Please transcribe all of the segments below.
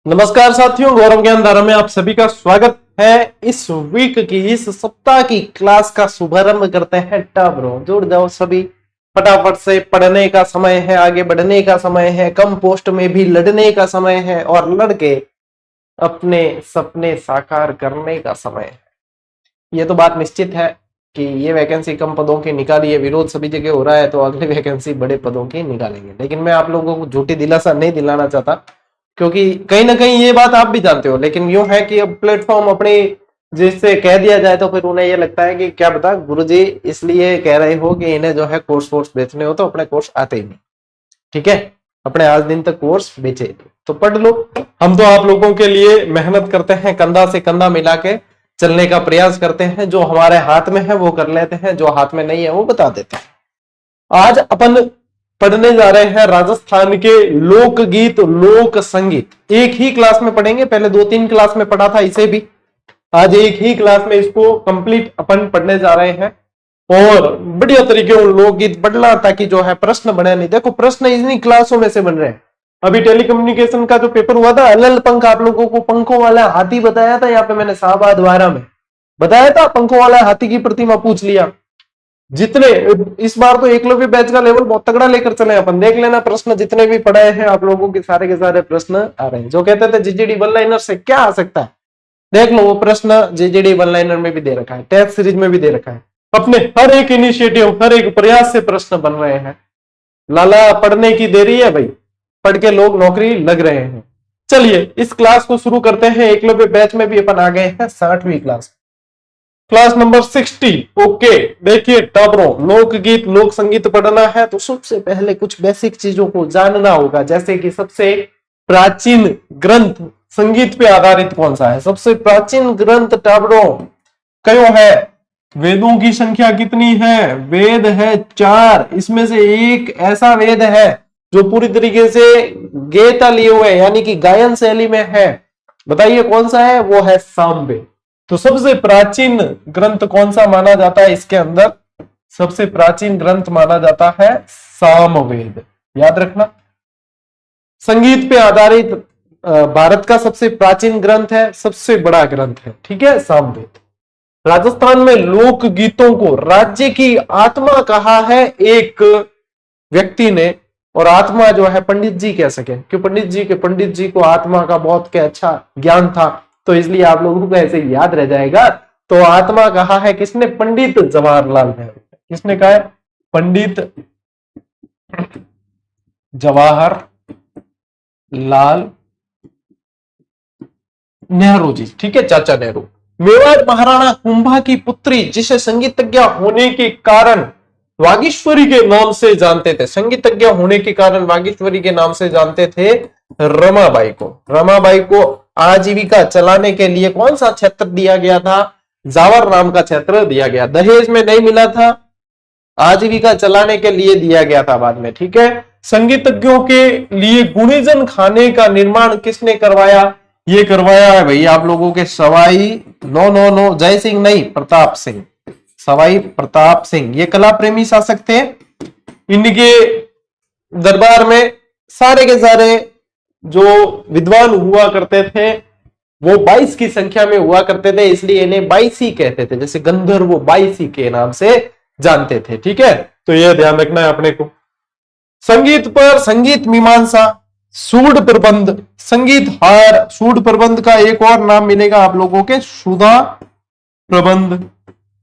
नमस्कार साथियों, गौरव ज्ञान धारा में आप सभी का स्वागत है। इस वीक की इस सप्ताह की क्लास का शुभारंभ करते हैं। टाब्रो जुड़ जाओ सभी, फटाफट से पढ़ने का समय है, आगे बढ़ने का समय है, कम पोस्ट में भी लड़ने का समय है और लड़के अपने सपने साकार करने का समय है। ये तो बात निश्चित है कि ये वैकेंसी कम पदों की निकाली है, विरोध सभी जगह हो रहा है, तो अगली वैकेंसी बड़े पदों की निकालेंगे। लेकिन मैं आप लोगों को झूठी दिलासा नहीं दिलाना चाहता, क्योंकि कहीं ना कहीं ये बात आप भी जानते हो। लेकिन यूं है कि अब प्लेटफॉर्म अपने जिससे कह दिया जाए तो फिर उन्हें ये लगता है कि क्या पता गुरुजी इसलिए कह रहे हो कि इन्हें जो है कोर्स वोर्स बेचने हो, तो अपने कोर्स आते ही नहीं। ठीक है, अपने आज दिन तक कोर्स बेचे तो पढ़ लो। हम तो आप लोगों के लिए मेहनत करते हैं, कंधा से कंधा मिला के चलने का प्रयास करते हैं। जो हमारे हाथ में है वो कर लेते हैं, जो हाथ में नहीं है वो बता देते हैं। आज अपन पढ़ने जा रहे हैं राजस्थान के लोकगीत लोक संगीत। एक ही क्लास में पढ़ेंगे, पहले 2-3 क्लास में पढ़ा था इसे भी, आज एक ही क्लास में इसको कंप्लीट अपन पढ़ने जा रहे हैं। और बढ़िया तरीके उन लोकगीत पढ़ना ताकि जो है प्रश्न बने नहीं। देखो प्रश्न इन्हीं क्लासों में से बन रहे हैं। अभी टेलीकम्युनिकेशन का जो पेपर हुआ था, अलल पंख, आप लोगों को पंखों वाला हाथी बताया था। यहाँ पे मैंने शाहबाद वारा में बताया था, पंखों वाला हाथी की प्रतिमा पूछ लिया। जितने इस बार तो एकलव्य बैच का लेवल बहुत तगड़ा लेकर चले अपन, देख लेना प्रश्न जितने भी पढ़ाए हैं आप लोगों के सारे प्रश्न आ रहे हैं। जो कहते थे जीजीडी वन लाइनर से क्या आ सकता है, देख लो वो प्रश्न जीजीडी वन लाइनर में भी दे रखा है, टेस्ट सीरीज में भी दे रखा है। अपने हर एक इनिशिएटिव, हर एक प्रयास से प्रश्न बन रहे हैं। लाला पढ़ने की देरी है भाई, पढ़ के लोग नौकरी लग रहे हैं। चलिए इस क्लास को शुरू करते हैं। एकलव्य बैच में भी अपन आ गए हैं 60वीं क्लास, क्लास नंबर 60। ओके, देखिए टाब्रो लोकगीत लोक संगीत पढ़ना है तो सबसे पहले कुछ बेसिक चीजों को जानना होगा। जैसे कि सबसे प्राचीन ग्रंथ संगीत पे आधारित कौन सा है। सबसे प्राचीन ग्रंथ टाब्रो कयो है। वेदों की संख्या कितनी है। वेद है 4। इसमें से एक ऐसा वेद है जो पूरी तरीके से गेता लिए हुए यानी कि गायन शैली में है। बताइए कौन सा है। वो है सामवेद। तो सबसे प्राचीन ग्रंथ कौन सा माना जाता है इसके अंदर। सबसे प्राचीन ग्रंथ माना जाता है सामवेद, याद रखना। संगीत पे आधारित भारत का सबसे प्राचीन ग्रंथ है, सबसे बड़ा ग्रंथ है। ठीक है, सामवेद। राजस्थान में लोक गीतों को राज्य की आत्मा कहा है एक व्यक्ति ने। और आत्मा जो है पंडित जी कह सके, कि पंडित जी को आत्मा का बहुत क्या अच्छा ज्ञान था, तो इसलिए आप लोगों को ऐसे याद रह जाएगा। तो आत्मा कहा है किसने। पंडित जवाहरलाल नेहरू। किसने कहा है। पंडित जवाहरलाल नेहरू जी। ठीक है, चाचा नेहरू। मेवाड़ महाराणा कुंभा की पुत्री, जिसे संगीतज्ञ होने के कारण वागीश्वरी के नाम से जानते थे। संगीतज्ञ होने के कारण वागीश्वरी के नाम से जानते थे रमाबाई को। रमाबाई को आजीविका चलाने के लिए कौन सा क्षेत्र दिया गया था। जावर नाम का क्षेत्र दिया गया। दहेज में नहीं मिला था, आजीविका चलाने के लिए दिया गया था बाद में। ठीक है, संगीतज्ञों के लिए गुणीजन खाने का निर्माण किसने करवाया। ये करवाया है भाई आप लोगों के सवाई नो जय सिंह नहीं, प्रताप सिंह। सवाई प्रताप सिंह ये कला प्रेमी शासक थे। इनके दरबार में सारे के सारे जो विद्वान हुआ करते थे वो 22 की संख्या में हुआ करते थे, इसलिए इन्हें बाईसी कहते थे। जैसे गंधर्व बाईसी के नाम से जानते थे। ठीक है, तो यह ध्यान रखना है अपने को। संगीत पर संगीत मीमांसा, सूड प्रबंध, संगीत हार। सूड प्रबंध का एक और नाम मिलेगा आप लोगों के, सुधा प्रबंध।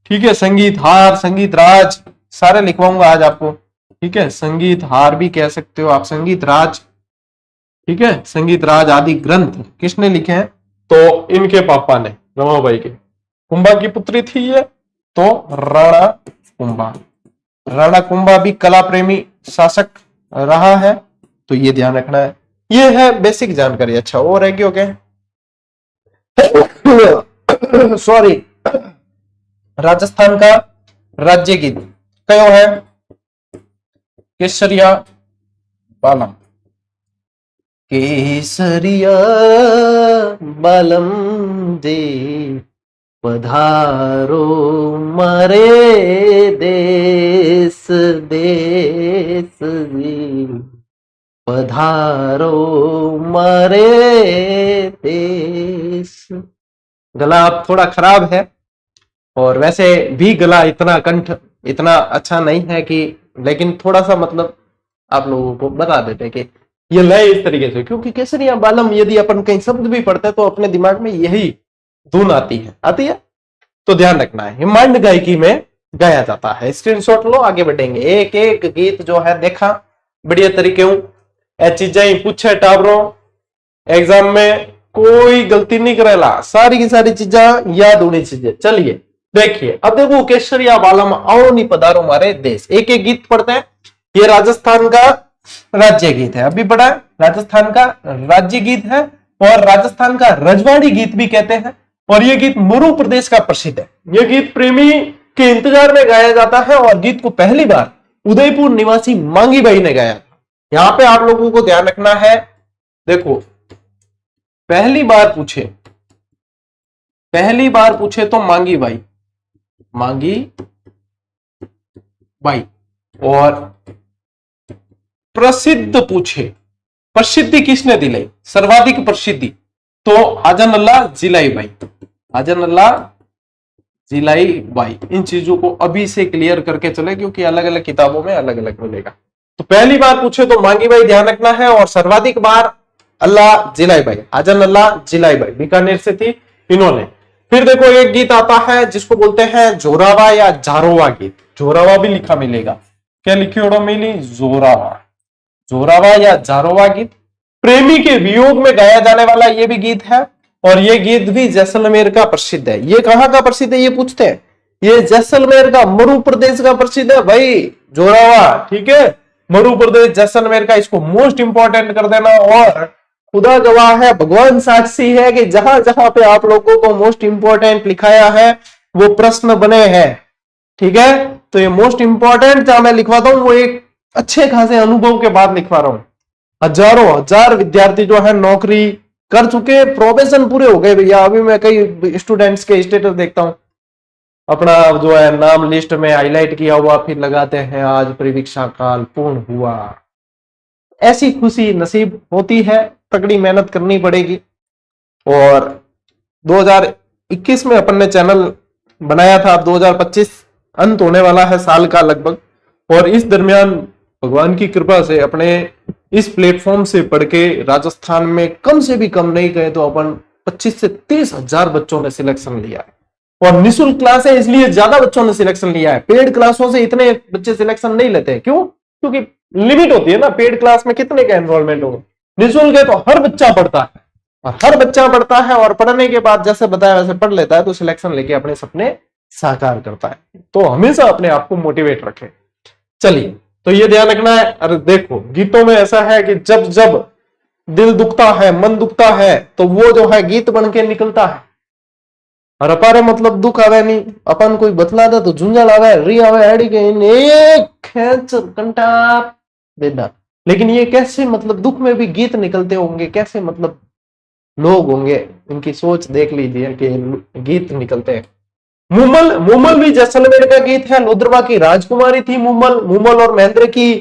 ठीक है, संगीत हार, संगीत राज, सारे लिखवाऊंगा आज आपको। ठीक है, संगीत हार भी कह सकते हो आप, संगीत राज। ठीक है, संगीत राज आदि ग्रंथ किसने लिखे हैं। तो इनके पापा ने, रमाबाई के। कुंभा की पुत्री थी ये, तो राणा कुंभा। राणा कुंभा भी कला प्रेमी शासक रहा है, तो ये ध्यान रखना है। ये है बेसिक जानकारी। अच्छा, और है क्यों क्या सॉरी। राजस्थान का राज्य गीत कयो है। केसरिया बालम। केसरिया बालम दे पधारो मरे देश देश जी। पधारो मारे देश। गला अब थोड़ा खराब है, और वैसे भी गला इतना कंठ इतना अच्छा नहीं है कि, लेकिन थोड़ा सा मतलब आप लोगों को बता देते कि ये लय इस तरीके से, क्योंकि केसरिया बालम यदि अपन कहीं शब्द भी पढ़ते हैं तो अपने दिमाग में यही धुन आती है, तो ध्यान रखना है। हिमांड गायकी में गाया जाता है। स्क्रीनशॉट लो, आगे बढ़ेंगे। एक एक गीत जो है देखा बढ़िया तरीके चीजें पूछे टाबरों एग्जाम में, कोई गलती नहीं करेला, सारी की सारी चीजें याद होनी चाहिए। चलिए देखिए, अब देखो केसरिया बालम आओ नी पधारो मारे देश, एक एक गीत पढ़ते हैं। ये राजस्थान का राज्य गीत है, अभी पढ़ा, राजस्थान का राज्य गीत है, और राजस्थान का रजवाड़ी गीत भी कहते हैं। और यह गीत मरु प्रदेश का प्रसिद्ध है। यह गीत प्रेमी के इंतजार में गाया जाता है, और गीत को पहली बार उदयपुर निवासी मांगी बाई ने गाया। यहां पे आप लोगों को ध्यान रखना है, देखो पहली बार पूछे तो मांगी बाई, और प्रसिद्ध पूछे, प्रसिद्धि किसने दिलाई, सर्वाधिक प्रसिद्धि, तो हाजन जिलाई बाई। इन चीजों को अभी से क्लियर करके चले, क्योंकि अलग अलग किताबों में अलग अलग मिलेगा। तो पहली बार पूछे तो मांगी बाई ध्यान रखना है, और सर्वाधिक बार अल्लाह जिलाई बाई, हाजन अल्लाह जिलाई बाई, बीकानेर से थी इन्होंने। फिर देखो एक गीत आता है जिसको बोलते हैं जोरावा या जारोवा गीत, जोरावा भी लिखा मिलेगा, क्या लिखी ओडो मिली, जोरावा या जारोवा गीत। प्रेमी के वियोग में गाया जाने वाला यह भी गीत है, और यह गीत भी जैसलमेर का प्रसिद्ध है। ये कहां का प्रसिद्ध है ये पूछते हैं, ये जैसलमेर का, मरु प्रदेश का प्रसिद्ध है भाई जोरावा, ठीक है, मरु प्रदेश जैसलमेर का, इसको मोस्ट इंपॉर्टेंट कर देना। और खुदा गवाह है, भगवान साक्षी है कि जहां जहां पे आप लोगों को मोस्ट इंपॉर्टेंट लिखाया है वो प्रश्न बने हैं, ठीक है। तो ये मोस्ट इंपॉर्टेंट जहां मैं लिखवाता हूं वो एक अच्छे खासे अनुभव के बाद लिखवा रहा हूं। हजारों हजार विद्यार्थी जो है नौकरी कर चुके, प्रोबेशन पूरे हो गए भैया। अभी मैं कई स्टूडेंट्स के स्टेटस देखता हूं, अपना जो है नाम लिस्ट में हाईलाइट किया हुआ, फिर लगाते हैं आज परीक्षा काल पूर्ण हुआ। ऐसी खुशी नसीब होती है, तगड़ी मेहनत करनी पड़ेगी। और 2021 में अपन ने चैनल बनाया था, अब 2025 अंत होने वाला है साल का लगभग, और इस दरमियान भगवान की कृपा से अपने इस प्लेटफॉर्म से पढ़ के राजस्थान में कम से भी कम नहीं गए तो अपन 25 से 30 हजार बच्चों ने सिलेक्शन लिया है। और निःशुल्क क्लास है इसलिए ज्यादा बच्चों ने सिलेक्शन लिया है, पेड क्लासों से इतने बच्चे सिलेक्शन नहीं लेते। क्यों? क्योंकि लिमिट होती है ना, पेड क्लास में कितने का एनरोलमेंट होगा। निःशुल्क है तो हर बच्चा पढ़ता है, और हर बच्चा पढ़ता है, और पढ़ने के बाद जैसे बताया वैसे पढ़ लेता है, तो सिलेक्शन लेके अपने सपने साकार करता है। तो हमेशा अपने आप को मोटिवेट रखें। चलिए, तो ये ध्यान रखना है। अरे देखो गीतों में ऐसा है कि जब जब दिल दुखता है, मन दुखता है, तो वो जो है गीत बन के निकलता है। और अपारे मतलब दुख आवे नहीं, अपन कोई बतला दे तो झुंझल आवे, री आवे, हेडी के एक खेच कंटा देना। लेकिन ये कैसे मतलब दुख में भी गीत निकलते होंगे, कैसे मतलब लोग होंगे, इनकी सोच देख लीजिए कि गीत निकलते हैं। मुमल भी जैसलमेर का गीत है। लोद्रवा की राजकुमारी थी मुमल और महेंद्र की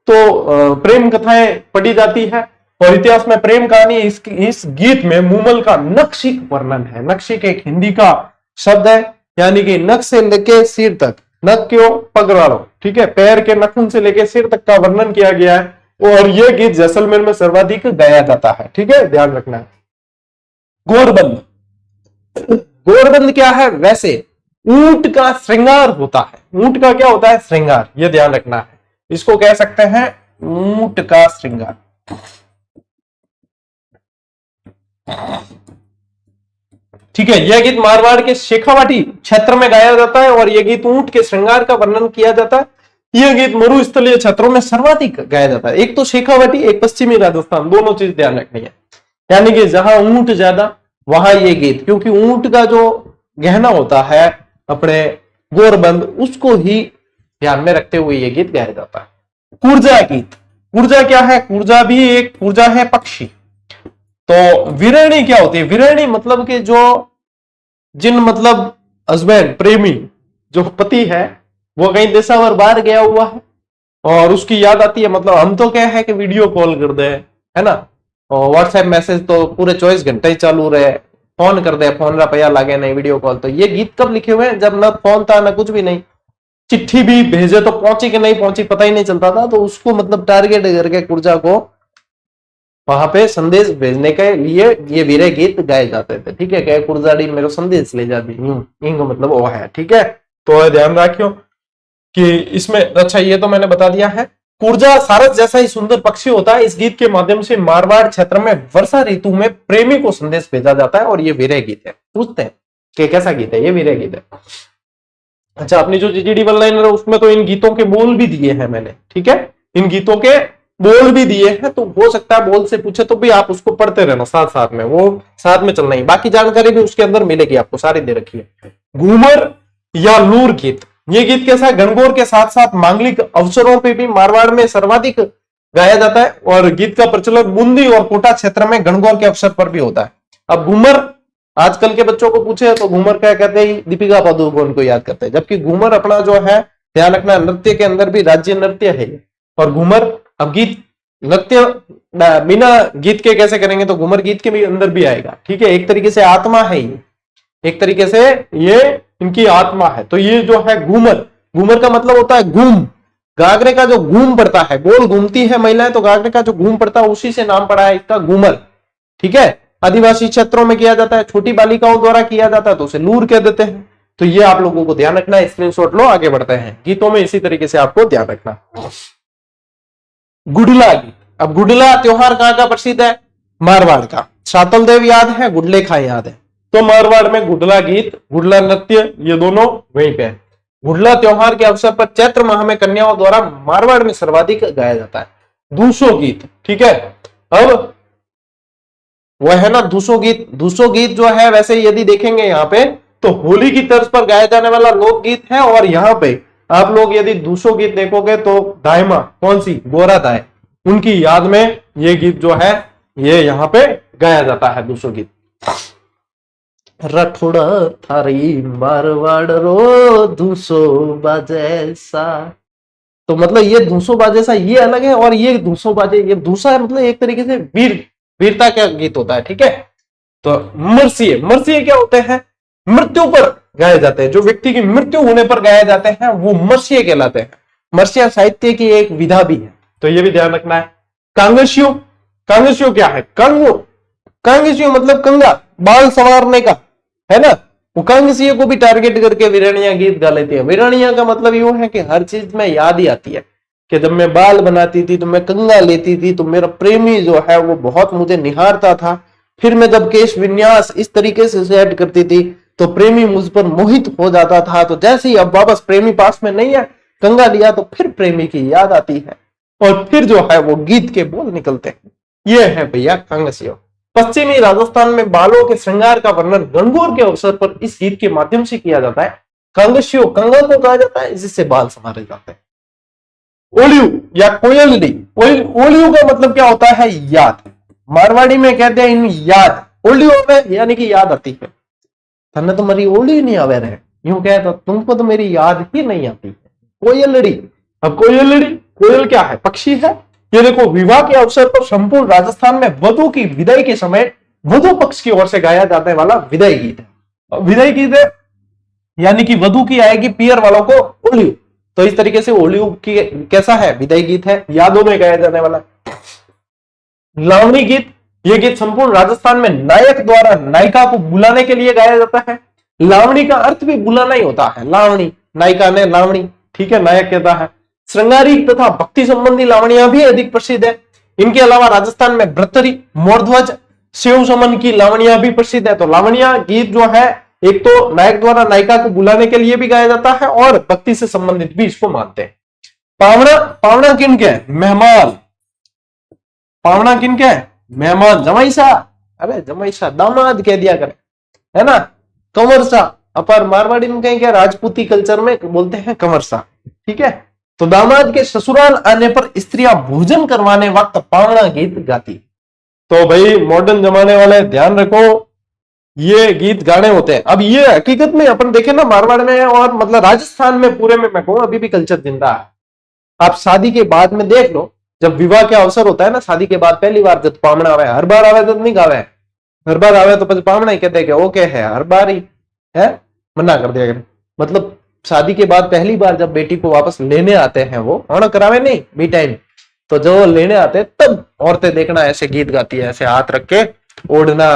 तो प्रेम कथाएं पढ़ी जाती है, और इतिहास में प्रेम कहानी। इस गीत में मुमल का नक्शिक वर्णन है। नक्शिक एक हिंदी का शब्द है, यानी कि नख से लेके सिर तक, नख क्यों पगड़ाड़ो, ठीक है, पैर के नखून से लेके सिर तक का वर्णन किया गया है। और यह गीत जैसलमेर में सर्वाधिक गाया जाता है, ठीक है, ध्यान रखना है। गोरबंद क्या है? वैसे ऊंट का श्रृंगार होता है। ऊंट का क्या होता है? श्रृंगार, यह ध्यान रखना है। इसको कह सकते हैं ऊंट का श्रृंगार। ठीक है, यह गीत मारवाड़ के शेखावाटी क्षेत्र में गाया जाता है, और यह गीत ऊंट के श्रृंगार का वर्णन किया जाता है। यह गीत मरुस्थलीय क्षेत्रों में सर्वाधिक गाया जाता है। एक तो शेखावाटी, एक पश्चिमी राजस्थान, दोनों चीज ध्यान रखनी है। यानी कि जहां ऊंट ज्यादा वहां ये गीत, क्योंकि ऊंट का जो गहना होता है अपने गोरबंद, उसको ही ध्यान में रखते हुए यह गीत गाया जाता है। कूर्जा गीत, कूर्जा क्या है? कूर्जा भी एक कूर्जा है पक्षी। तो विरणी क्या होती है? विरणी मतलब कि जो जिन मतलब हस्बैंड, प्रेमी, जो पति है वो कहीं देशावर बाहर गया हुआ है, और उसकी याद आती है। मतलब हम तो क्या है कि वीडियो कॉल कर दे, है ना, और व्हाट्सएप मैसेज तो पूरे 24 घंटे ही चालू रहे, फोन कर दे, फोन रुपया लागे नहीं, वीडियो कॉल। तो ये गीत कब लिखे हुए हैं? जब ना फोन था ना कुछ भी नहीं, चिट्ठी भी भेजे तो पहुंची कि नहीं पहुंची पता ही नहीं चलता था। तो उसको मतलब टारगेट करके कुर्जा को वहां पे संदेश भेजने के लिए ये वीरे गीत गाए जाते थे। ठीक है, क्या कुर्जाड़ी मेरे संदेश ले जाती इंग मतलब वो है। ठीक है, तो ध्यान रखियो कि इसमें, अच्छा ये तो मैंने बता दिया है। कुर्जा सारस जैसा ही सुंदर पक्षी होता है। इस गीत के माध्यम से मारवाड़ क्षेत्र में वर्षा ऋतु में प्रेमी को संदेश भेजा जाता है और ये वीरे गीत है। पूछते हैं कि कैसा गीत है? ये वीरे गीत है। अच्छा, अपनी जो जीजीडी वन लाइनर है उसमें तो इन गीतों के बोल भी दिए हैं मैंने। ठीक है, इन गीतों के बोल भी दिए हैं, तो हो सकता है बोल से पूछे तो भी आप उसको पढ़ते रहना साथ साथ में, वो साथ में चलना ही। बाकी जानकारी भी उसके अंदर मिलेगी आपको, सारी दे रखी है। घूमर या लूर गीत, ये गीत कैसा है? गणगौर के साथ साथ मांगलिक अवसरों पर भी मारवाड़ में सर्वाधिक गाया जाता है और गीत का प्रचलन बूंदी और कोटा क्षेत्र में गणगौर के अवसर पर भी होता है। अब घूमर आजकल के बच्चों को पूछे तो घूमर क्या कहते हैं? दीपिका पादुकोण को याद करते हैं, जबकि घूमर अपना जो है, ध्यान रखना, नृत्य के अंदर भी राज्य नृत्य है। और घूमर, अब गीत नृत्य बिना गीत के कैसे करेंगे? तो घूमर गीत के भी अंदर भी आएगा। ठीक है, एक तरीके से आत्मा है ये, एक तरीके से ये इनकी आत्मा है। तो ये जो है घूमर, घूमर का मतलब होता है घूम, गागरे का जो घूम पड़ता है, गोल घूमती है महिलाएं, तो गागरे का जो घूम पड़ता है उसी से नाम पड़ा है इसका घूमर। ठीक है, आदिवासी क्षेत्रों में किया जाता है, छोटी बालिकाओं द्वारा किया जाता है तो उसे लूर कह देते हैं। तो ये आप लोगों को ध्यान रखना है, स्क्रीनशॉट लो, आगे बढ़ते हैं। गीतों में इसी तरीके से आपको ध्यान रखना। गुडला गीत, अब गुडला त्योहार कहां का प्रसिद्ध है? मारवाड़ का। शातल देव याद है, गुडले खा याद है, तो मारवाड़ में गुडला गीत, गुडला नृत्य, ये दोनों वहीं पे है। गुडला त्योहार के अवसर पर चैत्र माह में कन्याओं द्वारा मारवाड़ में सर्वाधिक गाया जाता है। दूसो गीत, ठीक है, अब वह है ना दूसो गीत। दूसो गीत जो है, वैसे यदि देखेंगे यहाँ पे तो होली की तर्ज पर गाया जाने वाला लोकगीत है। और यहाँ पे आप लोग यदि दूसो गीत देखोगे तो दाइमा, कौन सी, गोरा दाय, उनकी याद में ये गीत जो है ये यहाँ पे गाया जाता है, दूसो गीत। रठोड़ा थारी मारवाड़ रो दूसो बाजे सा, तो मतलब ये दूसो बाजे सा ये अलग है और ये दूसो बाजे, ये दूसरा है, मतलब एक तरीके से वीरता का गीत होता है। ठीक है, तो मरसिए, मरसिए क्या होते हैं? मृत्यु पर गाए जाते हैं, जो व्यक्ति की मृत्यु होने पर गाए जाते हैं वो मरसिए कहलाते हैं। मरसिया साहित्य की एक विधा भी है, तो ये भी ध्यान रखना है। कांगसियो, कांगसियो क्या है? कंगो, कांगसियो मतलब कंगा, बाल संवारने का, है ना। वो कांगसियो को भी टारगेट करके वीरानिया गीत गा लेती है। वीरानिया का मतलब यूं है कि हर चीज में याद ही आती है कि जब मैं बाल बनाती थी तो मैं कंगा लेती थी तो मेरा प्रेमी जो है वो बहुत मुझे निहारता था, फिर मैं जब केश विन्यास इस तरीके से सेट करती थी तो प्रेमी मुझ पर मोहित हो जाता था। तो जैसे ही अब वापस प्रेमी पास में नहीं है, कंगा लिया तो फिर प्रेमी की याद आती है और फिर जो है वो गीत के बोल निकलते हैं। ये है भैया कांगसियो। पश्चिमी राजस्थान में बालों के श्रृंगार का वर्णन गणगौर के अवसर पर इस गीत के माध्यम से किया जाता है। कांगसियो कंगा को कहा जाता है जिससे बाल संवारे जाते हैं। ओलियू या कोयलडी, ओलियू का मतलब क्या होता है? याद। मारवाड़ी में कहते हैं इन याद, ओलियू में यानी कि याद आती है। तन्ने तो मेरी ओली नहीं आवे रहे, यूं कहता तुमको तो मेरी याद ही नहीं आती है। कोयलड़ी, अब कोयलड़ी, कोयल क्या है? पक्षी है। ये देखो, विवाह के अवसर पर संपूर्ण राजस्थान में वधु की विदाई के समय वधु पक्ष की ओर से गाया जाने वाला विदाई गीत है। विदाई गीत है यानी कि वधु की आएगी पियर वालों को ओलियू, तो इस तरीके से ओलियू की कैसा है? विदाई गीत है, यादों में गाया जाने वाला। लावणी गीत, यह गीत संपूर्ण राजस्थान में नायक द्वारा नायिका को बुलाने के लिए गाया जाता है। लावणी का अर्थ भी बुलाना ही होता है, लावणी, नायिका ने लावणी, ठीक है, नायक कहता है। श्रृंगारिक तथा भक्ति संबंधी लावणियां भी अधिक प्रसिद्ध है। इनके अलावा राजस्थान में भ्रतरी, मोरध्वज, शिव समन की लावणियां भी प्रसिद्ध है। तो लावणिया गीत जो है एक तो नायक द्वारा नायिका को बुलाने के लिए भी गाया जाता है और भक्ति से संबंधित भी इसको मानते हैं। पावना, पावना किन के? मेहमान। पावना किन के? मेहमान, जमाईसा, अरे जमाईसा दामाद कह दिया करे, है ना। कंवरसा, अपर मारवाड़ी में कहीं क्या राजपूती कल्चर में बोलते हैं कंवरसा, ठीक है। तो दामाद के ससुराल आने पर स्त्रियां भोजन करवाने वक्त पावना गीत गाती। तो भाई मॉडर्न जमाने वाले ध्यान रखो, ये गीत गाने होते हैं। अब ये हकीकत में अपन देखें ना मारवाड़ में और मतलब राजस्थान में पूरे में मैं कहूं अभी भी कल्चर जिंदा है। आप शादी के बाद में देख लो, जब विवाह के अवसर होता है ना, शादी के बाद पहली बार जब पामना आवे, हर बार आवे तो नहीं गावे, हर बार आवे तो પછી पामना ही कहते हैं कि ओके है, हर बार ही है, मना कर दिया करें। मतलब शादी के बाद पहली बार जब बेटी को वापस लेने आते हैं, वो ऑन करावे नहीं बी टाइम, तो जो लेने आते हैं तब औरतें देखना ऐसे गीत गाती है, ऐसे हाथ रख के, ओढ़ना,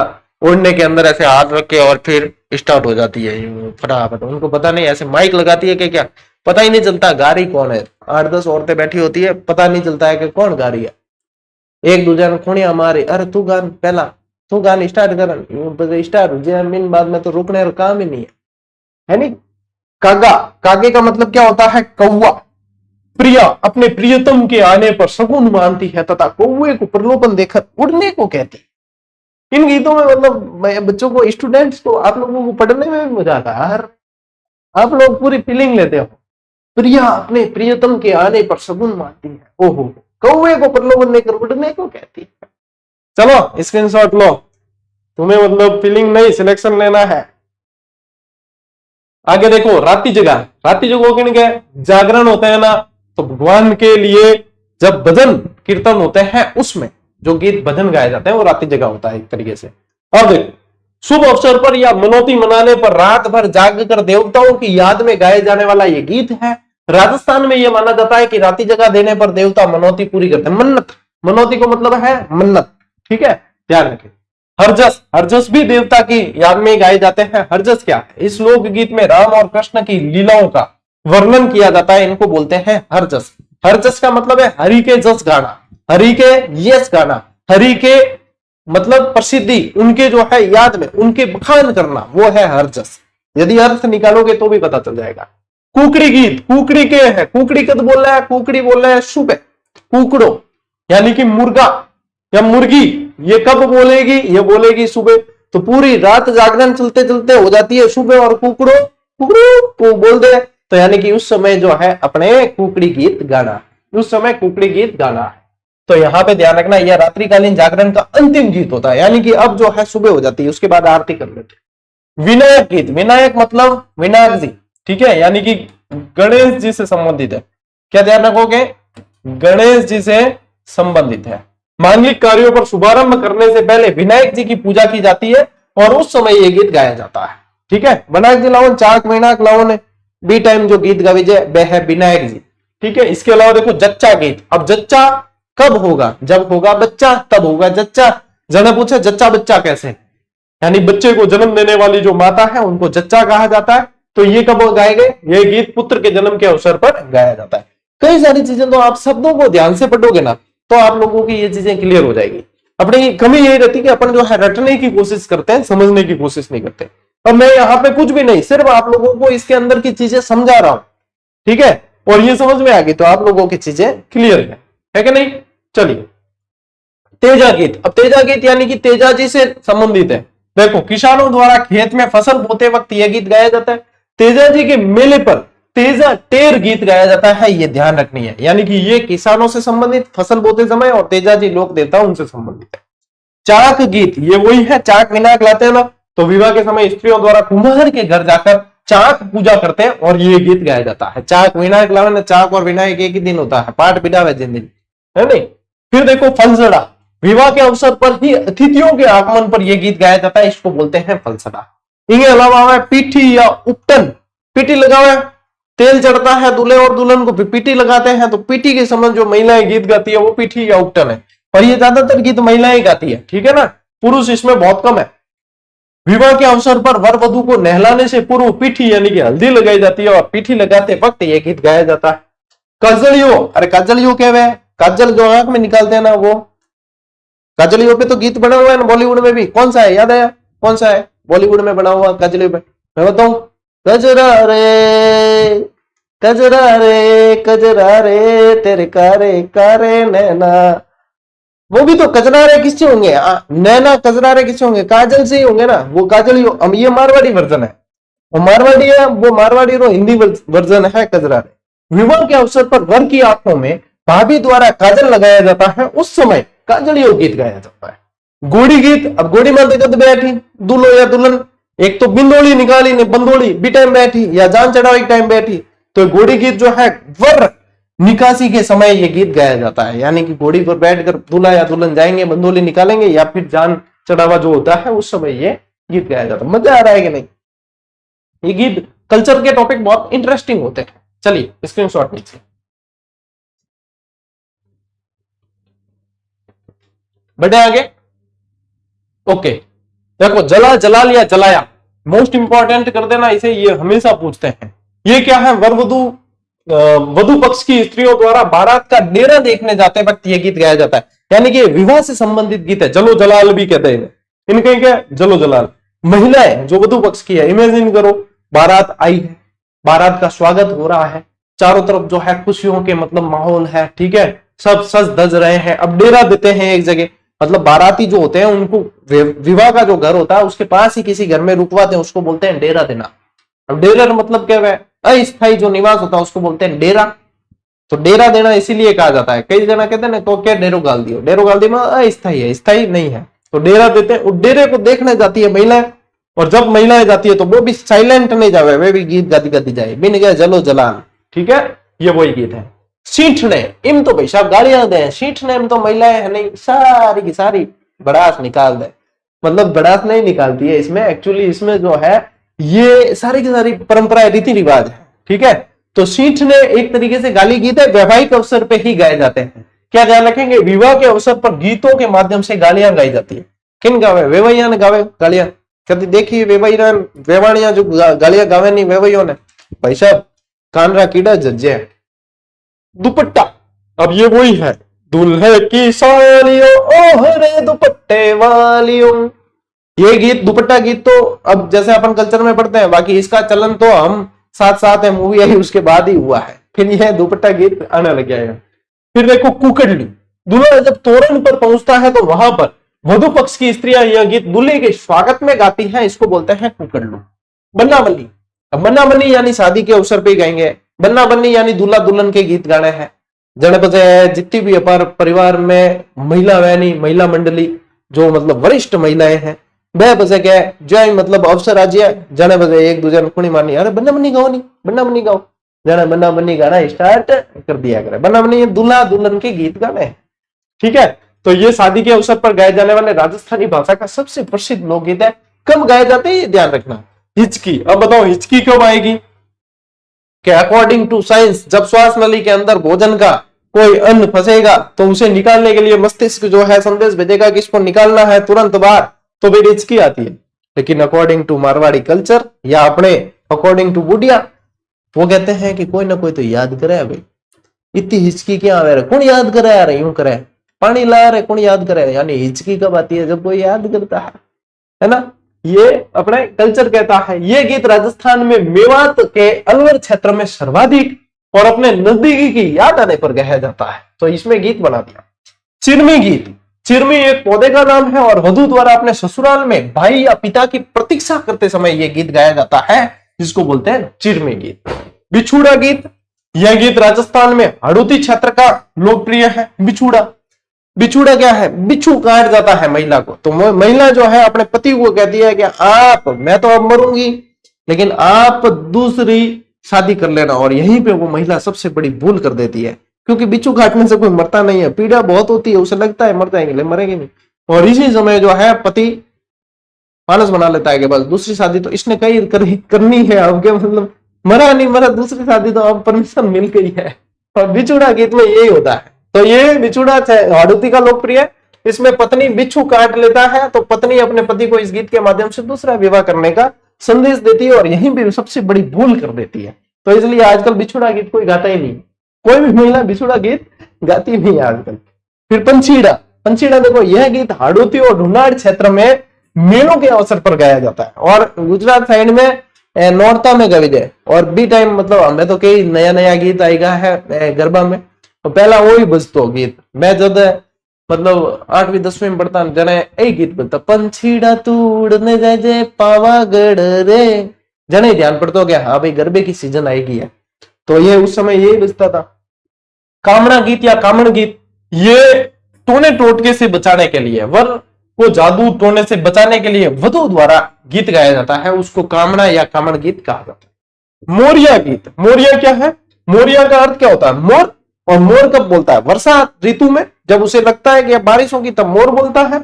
ओढ़ने के अंदर ऐसे हाथ रख के और फिर स्टार्ट हो जाती है फटाफट। उनको पता नहीं ऐसे माइक लगाती है कि क्या, पता ही नहीं चलता गा रही कौन है। 8-10 औरतें बैठी होती है, पता नहीं चलता है कि कौन गा रही है। एक दूसरे ने खोनिया मारी, अरे तू गान पहला, तू गान स्टार्ट कर, स्टार्ट मिन बाद में तो रुकने का काम ही नहीं है नहीं। कागा, कागे का मतलब क्या होता है? कौवा। प्रिया अपने प्रियतम के आने पर शगुन मानती है तथा कौवे को प्रलोभन देकर उड़ने को कहती है। इन गीतों में मतलब बच्चों को, स्टूडेंट्स को, आप लोगों को पढ़ने में भी मजा आता है, आप लोग पूरी फीलिंग लेते हो। प्रिया अपने प्रियतम के आने पर शगुन मानती है, ओहो, कौवे को प्रलोभन देकर उड़ने को कहती है। चलो स्क्रीनशॉट लो, तुम्हें मतलब फीलिंग नहीं, सिलेक्शन लेना है। आगे देखो, रात्रि जगह, रात्रि जगह किन के जागरण होते हैं ना, तो भगवान के लिए जब भजन कीर्तन होते हैं, उसमें जो गीत भजन गाए जाते हैं वो रात्रि जगह होता है एक तरीके से। अब देखो, शुभ अवसर पर या मनौती मनाने पर रात भर जाग कर देवताओं की याद में गाए जाने वाला ये गीत है। राजस्थान में यह माना जाता है कि रात्रि जगह देने पर देवता मनौती पूरी करते हैं। मन्नत, मनौती को मतलब है मन्नत, ठीक है, ध्यान रखें। हरजस, हरजस भी देवता की याद में गाए जाते हैं। हरजस क्या है? इस लोकगीत में राम और कृष्ण की लीलाओं का वर्णन किया जाता है, इनको बोलते हैं हरजस। हरजस का मतलब है हरि के जस गाना, हरि के यश गाना, हरि के मतलब प्रसिद्धि, उनके जो है याद में उनके बखान करना, वो है हरजस। यदि अर्थ निकालोगे तो भी पता चल जाएगा। कुकड़ी गीत, कुकड़ी के है, कुकड़ी कद बोल रहा है, कुकड़ी बोल रहा है सुबह, कुकड़ो यानी कि मुर्गा या मुर्गी, ये कब बोलेगी? ये बोलेगी सुबह। तो पूरी रात जागरण चलते चलते हो जाती है सुबह, और कुकड़ो कुकड़ो बोल दे, तो यानी कि उस समय जो है अपने कुकड़ी गीत गाना, उस समय कुकड़ी गीत गाना है। तो यहाँ पे ध्यान रखना, यह रात्रिकालीन जागरण का अंतिम गीत होता है, यानी कि अब जो है सुबह हो जाती है, उसके बाद आरती कर लेते हैं। विनायक गीत, विनायक मतलब विनायक जी, ठीक है, यानी कि गणेश जी से संबंधित है। क्या ध्यान रखोगे? गणेश जी से संबंधित है। मांगलिक कार्यों पर शुभारंभ करने से पहले विनायक जी की पूजा की जाती है और उस समय ये गीत गाया जाता है, ठीक है। विनायक जी लाओ, चाक विनायक लाओ ने बी टाइम जो गीत गावे वह है विनायक जी, ठीक है। इसके अलावा देखो जच्चा गीत। अब जच्चा कब होगा? जब होगा बच्चा तब होगा जच्चा। जने पूछे जच्चा बच्चा कैसे, यानी बच्चे को जन्म देने वाली जो माता है उनको जच्चा कहा जाता है। तो ये कब गाए गए? ये गीत पुत्र के जन्म के अवसर पर गाया जाता है। कई सारी चीजें तो आप शब्दों को ध्यान से पढ़ोगे ना, तो आप लोगों की ये चीजें क्लियर हो जाएगी। अपनी कमी यही रहती है कि अपन जो है रटने की कोशिश करते हैं, समझने की कोशिश नहीं करते। अब मैं यहाँ पे कुछ भी नहीं, सिर्फ आप लोगों को इसके अंदर की चीजें समझा रहा हूं, ठीक है, और ये समझ में आ गई तो आप लोगों की चीजें क्लियर है कि नहीं। चलिए, तेजा गीत। अब तेजा गीत यानी कि तेजा जी से संबंधित है। देखो, किसानों द्वारा खेत में फसल बोते वक्त यह गीत गाया जाता है। तेजा जी के मेले पर तेजा टेर गीत गाया जाता है, ये ध्यान रखनी है। यानी कि ये किसानों से संबंधित, फसल बोते समय, और तेजा जी लोक देवता उनसे संबंधित है। चाक गीत, ये वही है, चाक विनायक लाते हैं ना, तो विवाह के समय स्त्रियों द्वारा कुम्हार के घर जाकर चाक पूजा करते हैं और ये गीत गाया जाता है। चाक विनायक लावे, चाक और विनायक एक ही दिन होता है, पाठ बिडावे जिन दिन, है नहीं। फिर देखो फलसड़ा, विवाह के अवसर पर ही अतिथियों के आगमन पर यह गीत गाया जाता है, इसको बोलते हैं फलसड़ा। इनके अलावा पीठी या उपटन, पीठी लगावे, तेल चढ़ता है दूल्हे और दुल्हन को, पीठी लगाते हैं, तो पीठी के संबंध जो महिलाएं गीत गाती है वो पीठी या उपटन है, और ये ज्यादातर गीत महिलाएं गाती है, ठीक है ना, पुरुष इसमें बहुत कम है। विवाह के अवसर पर वर वधु को नहलाने से पूर्व पीठी यानी कि हल्दी लगाई जाती है, और पीठी लगाते वक्त यह गीत गाया जाता है। काजलियो, अरे काजलियो क्या है? काजल जो आंख में निकालते हैं ना, वो काजलियों पे तो गीत बना हुआ है ना बॉलीवुड में भी। कौन सा है, याद आया? कौन सा है बॉलीवुड में बना हुआ काजलियों पे? मैं बताऊं, कजरा रे कजरा रे तेरे कारे कारे नैना, वो भी तो कजरा रे किससे होंगे? नैना कजरा रे किससे होंगे? काजल से ही होंगे ना, वो काजलियो। अब ये मारवाड़ी वर्जन है, वो मारवाड़ी है, वो मारवाड़ी रो हिंदी वर्जन है कजरा रे। विवाह के अवसर पर वर की आंखों में भाभी द्वारा काजल लगाया जाता है, उस समय काजलियों गीत गाया जाता है। गोड़ी गीत। अब गोड़ी मारते कद बैठी दूल्हो या दुल्हन, एक तो बिंदोली निकाली ने बंदोली भी टाइम बैठी, या जान चढ़ाई टाइम बैठी, तो गोड़ी गीत जो है वर निकासी के समय ये गीत गाया जाता है, यानी कि घोड़ी पर बैठकर दूल्हा या दुल्हन जाएंगे, बंदोली निकालेंगे या फिर जान चढ़ावा जो होता है उस समय ये गीत गाया जाता है। मजा आ रहा है कि नहीं? ये गीत कल्चर के टॉपिक बहुत इंटरेस्टिंग होते हैं। चलिए स्क्रीनशॉट लीजिए। बढ़े आगे। ओके, देखो जला, जला लिया, जलाया, मोस्ट इंपॉर्टेंट कर देना इसे, ये हमेशा पूछते हैं। ये क्या है? वर वधु वधु पक्ष की स्त्रियों द्वारा बारात का डेरा देखने जाते वक्त ये गीत गाया जाता है, यानी कि विवाह से संबंधित गीत है। जलो जलाल भी कहते हैं इनके, क्या जलो जलाल। महिलाएं जो वधु पक्ष की है, इमेजिन करो बारात आई है, बारात का स्वागत हो रहा है, चारों तरफ जो है खुशियों के मतलब माहौल है, ठीक है, सब सज धज रहे हैं। अब डेरा देते हैं एक जगह, मतलब बाराती जो होते हैं उनको विवाह का जो घर होता है उसके पास ही किसी घर में रुकवाते हैं, उसको बोलते हैं डेरा देना। अब डेरा मतलब क्या है? अस्थायी जो निवास होता है उसको बोलते हैं डेरा। तो डेरा देना इसीलिए कहा जाता है। कई जना कहते हैं ना, तो क्या डेरो गाल दियो, डेरो गाल दियो अस्थायी है, स्थायी नहीं है, तो डेरा देते हैं। उस डेरे को देखने जाती है महिलाएं, और जब महिलाएं जाती है तो वो भी साइलेंट नहीं जावे, वे भी गीत गाती गाती जाए, बिन गया जलो जलाल, ठीक है, ये वही गीत है। सींठने इम तो भाई साहब गालियां दे, सींठने इम तो महिलाएं है नहीं, सारी की सारी बड़ास निकाल दे, मतलब बड़ास नहीं निकालती है इसमें, एक्चुअली इसमें जो है ये सारी की सारी परंपराएं रीति रिवाज है, ठीक है। तो सींठने एक तरीके से गाली गीत है, वैवाहिक अवसर पे ही गाए जाते हैं। क्या ध्यान रखेंगे? विवाह के अवसर पर गीतों के माध्यम से गालियां गाई जाती है। किन गावे? वेवैया ने गावे गालियां। कभी देखिए वेवाणियां जो गालियां गावे नहीं वेवैयों ने, भाई साहब कानरा कीड़ा जज्जे। दुपट्टा, अब ये वही है, दुल्हे की सालियों ओहरे दुपट्टे वालियों, ये गीत दुपट्टा गीत तो अब जैसे अपन कल्चर में पढ़ते हैं, बाकी इसका चलन तो हम साथ साथ है मूवी आई उसके बाद ही हुआ है, फिर यह दुपट्टा गीत आने लग जाएगा। फिर देखो कुकड़ली, दूल्हा जब तोरण पर पहुंचता है तो वहां पर वधु पक्ष की स्त्रियां यह गीत दूल्हे के स्वागत में गाती हैं, इसको बोलते हैं कुकड़लू। बन्ना बन्नी, अब बन्ना बन्नी यानी शादी के अवसर पे गाएंगे, बन्ना बन्नी यानी दूल्हा दुल्हन के गीत गाने हैं। जने बजे जितनी भी अपार परिवार में महिला वैनी महिला मंडली जो मतलब वरिष्ठ महिलाएं हैं, वह बजे क्या जय मतलब अवसर आज जने बजे एक दूसरे खुणी मारनी, अरे बन्ना बन्नी गाओ, नहीं बन्ना बन्नी गाओ, जने बन्ना बन्नी गाना स्टार्ट कर दिया करे। बन्ना बन्नी दूल्हा दुल्हन के गीत गाने हैं, ठीक है। तो ये शादी के अवसर पर गाए जाने वाले राजस्थानी भाषा का सबसे प्रसिद्ध लोकगीत है। कब गाए जाते हैं ये ध्यान रखना। हिचकी, अब बताओ हिचकी कब आएगी? कि अकॉर्डिंग टू साइंस जब श्वास नली के अंदर भोजन का कोई अन्न फंसेगा तो उसे निकालने के लिए मस्तिष्क जो है संदेश भेजेगा कि इसको निकालना है तुरंत बाहर, तो भी हिचकी आती है। लेकिन अकॉर्डिंग टू मारवाड़ी कल्चर या अपने अकॉर्डिंग टू बुढ़िया, वो कहते हैं कि कोई ना कोई तो याद करे भाई, इतनी हिचकी क्या आ रही, कौन याद करे यार, यूं करे पानी ला रहे कौन याद करे, यानी हिचकी कब आती है? जब कोई याद करता है ना। ये अपने कल्चर कहता है। ये गीत राजस्थान में मेवात के अलवर क्षेत्र में सर्वाधिक और अपने नजदीकी की याद आने पर गाया जाता है, तो इसमें गीत बना दिया। चिरमी गीत, चिरमी एक पौधे का नाम है और वधु द्वारा अपने ससुराल में भाई या पिता की प्रतीक्षा करते समय यह गीत गाया जाता है, जिसको बोलते हैं चिरमी गीत। बिछुड़ा गीत, यह गीत राजस्थान में हड़ौती क्षेत्र का लोकप्रिय है। बिछुड़ा, बिछुड़ा क्या है? बिच्छू काट जाता है महिला को, तो महिला जो है अपने पति को कहती है कि आप, मैं तो अब मरूंगी लेकिन आप दूसरी शादी कर लेना, और यहीं पे वो महिला सबसे बड़ी भूल कर देती है, क्योंकि बिच्छू काटने से कोई मरता नहीं है, पीड़ा बहुत होती है, उसे लगता है मर जाएंगे लेकिन मरेंगे नहीं। और इसी समय जो है पति मानस बना लेता है कि बस दूसरी शादी तो इसने कहीं करनी है, अब क्या मतलब मरा नहीं मरा, दूसरी शादी तो अब परमिशन मिल गई है। और बिछुड़ा गीत में यही होता है। तो ये बिछुड़ा हड़ौती का लोकप्रिय है। इसमें पत्नी बिच्छू काट लेता है तो पत्नी अपने पति को इस गीत के माध्यम से दूसरा विवाह करने का संदेश देती है, और यहीं भी सबसे बड़ी भूल कर देती है। तो इसलिए आजकल बिछुड़ा गीत कोई गाता ही नहीं, कोई भी महिला बिछुड़ा गीत गाती नहीं आजकल। फिर पंछीड़ा, पंछीड़ा देखो यह गीत हाड़ौती और ढूंढाड़ क्षेत्र में मेलों के अवसर पर गाया जाता है, और गुजरात साइड में नौरता में गाई जाए, और बी टाइम मतलब हमें तो कई नया नया गीत आएगा है गरबा में, तो पहला वो ही बजतो गीत। मैं जब मतलब 8वीं 10वीं में पढ़ता जने यही गीत बजता, पंछीड़ा तू उड़ने जाए जे पावागढ़ रे, जने ध्यान पड़ता गया हाँ भाई गरबे की सीजन आएगी है, तो ये उस समय यही बजता था। कामना गीत या कामण गीत, ये टोने टोटके से बचाने के लिए, वर को जादू टोने से बचाने के लिए वधु द्वारा गीत गाया जाता है, उसको कामना या कामण गीत कहा जाता है। मोरिया गीत, मोरिया क्या है? मोरिया का अर्थ क्या होता है? मोर और मोर कब बोलता है? वर्षा ऋतु में, जब उसे लगता है कि अब बारिश होगी तब मोर बोलता है।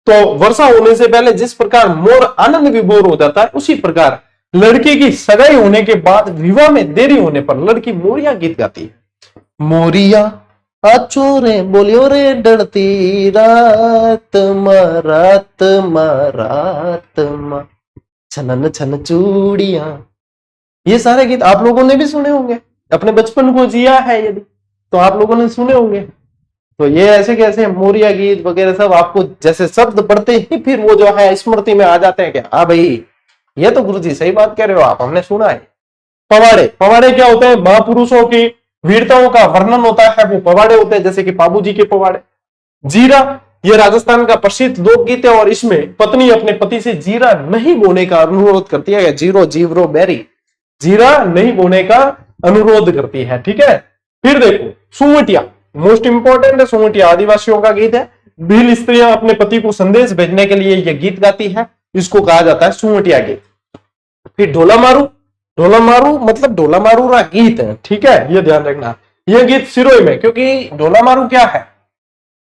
तो वर्षा होने से पहले जिस प्रकार मोर आनंद विभोर हो जाता है, उसी प्रकार लड़की की सगाई होने के बाद विवाह में देरी होने पर लड़की मोरिया गीत गाती है। मोरिया आचो रे बोलियो रे डरती रात रात रात छनन छन चूड़िया। ये सारे गीत आप लोगों ने भी सुने होंगे, अपने बचपन को जिया है यदि तो आप लोगों ने सुने होंगे। तो ये ऐसे कैसे मोरिया गीत वगैरह सब आपको जैसे शब्द पढ़ते ही फिर वो जो है स्मृति में आ जाते हैं। क्या हाँ भाई, ये तो गुरुजी सही बात कह रहे हो आप, हमने सुना है। पवाड़े, पवाड़े क्या होते हैं? महापुरुषों की वीरताओं का वर्णन होता है, वो पवाड़े होते हैं, जैसे कि बाबूजी के पवाड़े। जीरा, ये राजस्थान का प्रसिद्ध लोकगीत है और इसमें पत्नी अपने पति से जीरा नहीं बोने का अनुरोध करती है, जीरो जीवरो बेरी, जीरा नहीं बोने का अनुरोध करती है। ठीक है। फिर देखो सुवटिया, मोस्ट इंपॉर्टेंट है सुवटिया, आदिवासियों का गीत है। भील स्त्रियां अपने पति को संदेश भेजने के लिए यह गीत गाती है, इसको कहा जाता है सुवटिया गीत। फिर ढोला मारू, ढोला मारू मतलब ढोला मारू रा गीत है। ठीक है, ये ध्यान रखना। यह गीत सिरोई में, क्योंकि ढोला मारू क्या है,